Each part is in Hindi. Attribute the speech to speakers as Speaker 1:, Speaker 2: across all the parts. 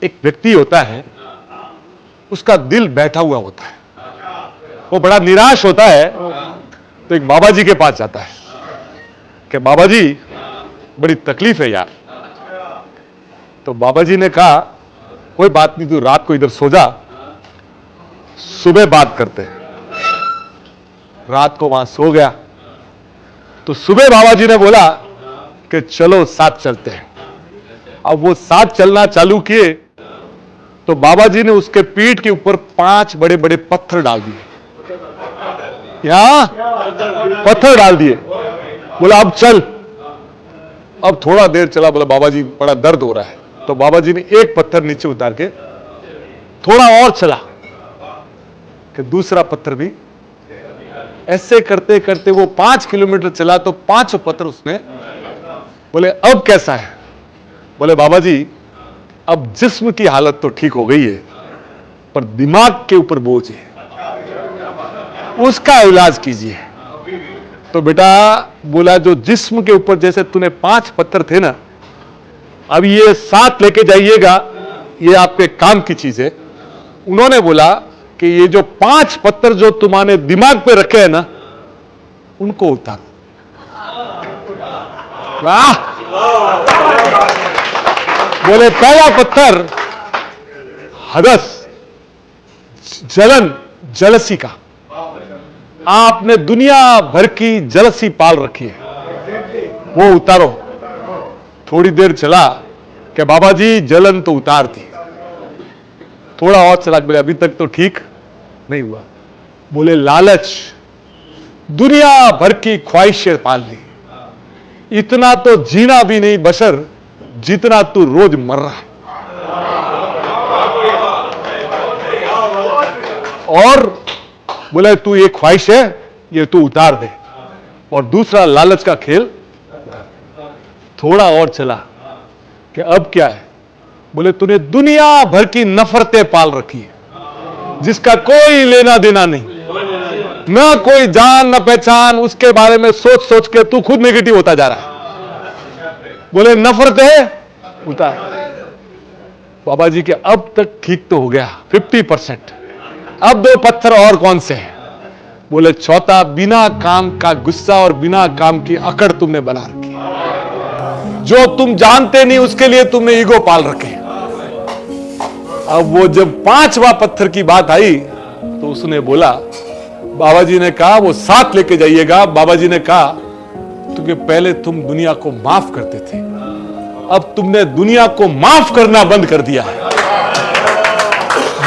Speaker 1: एक व्यक्ति होता है, उसका दिल बैठा हुआ होता है, वो बड़ा निराश होता है, तो एक बाबा जी के पास जाता है कि बाबा जी बड़ी तकलीफ है यार। तो बाबा जी ने कहा कोई बात नहीं, तू रात को इधर सो जा, सुबह बात करते हैं। रात को वहां सो गया, तो सुबह बाबा जी ने बोला कि चलो साथ चलते हैं। अब वो साथ चलना चालू किए तो बाबा जी ने उसके पीठ के ऊपर 5 बड़े बड़े पत्थर डाल दिए, यहां पत्थर डाल दिए। बोला अब चल। अब थोड़ा देर चला, बोला बाबा जी बड़ा दर्द हो रहा है। तो बाबा जी ने एक पत्थर नीचे उतार के थोड़ा और चला कि दूसरा पत्थर भी। ऐसे करते करते वो 5 किलोमीटर चला तो 5 पत्थर उसने। बोले अब कैसा है? बोले बाबा जी अब जिस्म की हालत तो ठीक हो गई है, पर दिमाग के ऊपर बोझ है, उसका इलाज कीजिए। तो बेटा बोला जो जिस्म के ऊपर जैसे तूने 5 पत्थर थे ना, अब ये 7 लेके जाइएगा, ये आपके काम की चीज है। उन्होंने बोला कि ये जो 5 पत्थर जो तुम्हारे दिमाग पे रखे हैं ना, उनको उतारो। वाह! बोले पहला पत्थर हदस, जलन, जलसी का। आपने दुनिया भर की जलसी पाल रखी है, वो उतारो। थोड़ी देर चला कि बाबा जी जलन तो उतार दी। थोड़ा और चला, बोले अभी तक तो ठीक नहीं हुआ। बोले लालच, दुनिया भर की ख्वाहिशें पाल ली, इतना तो जीना भी नहीं बशर जितना तू रोज मर रहा है। और बोले तू ये ख्वाहिश है, ये तू उतार दे। और दूसरा लालच का खेल। थोड़ा और चला कि अब क्या है? बोले तूने दुनिया भर की नफरतें पाल रखी है, जिसका कोई लेना देना नहीं, ना कोई जान ना पहचान, उसके बारे में सोच सोच के तू खुद नेगेटिव होता जा रहा है। बोले नफरत है, उतार। बाबा जी के अब तक ठीक तो हो गया 50%। अब 2 पत्थर और कौन से हैं? बोले चौथा, बिना काम का गुस्सा और बिना काम की अकड़ तुमने बना रखी, जो तुम जानते नहीं उसके लिए तुमने ईगो पाल रखे। अब वो जब 5वां पत्थर की बात आई तो उसने बोला, बाबा जी ने कहा वो 7 लेके जाइएगा। बाबा जी ने कहा क्योंकि पहले तुम दुनिया को माफ करते थे, अब तुमने दुनिया को माफ करना बंद कर दिया है।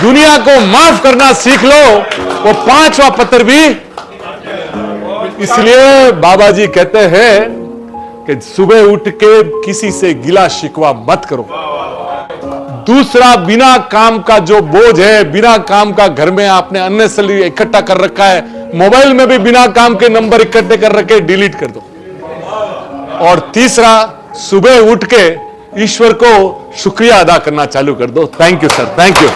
Speaker 1: दुनिया को माफ करना सीख लो, वो 5वां पत्थर भी। इसलिए बाबा जी कहते हैं कि सुबह उठ के किसी से गिला शिकवा मत करो। दूसरा, बिना काम का जो बोझ है, बिना काम का घर में आपने अननेसेसरी इकट्ठा कर रखा है, मोबाइल में भी बिना काम के नंबर इकट्ठे कर रखे, डिलीट कर दो। और तीसरा, सुबह उठ के ईश्वर को शुक्रिया अदा करना चालू कर दो। Thank you sir, thank you.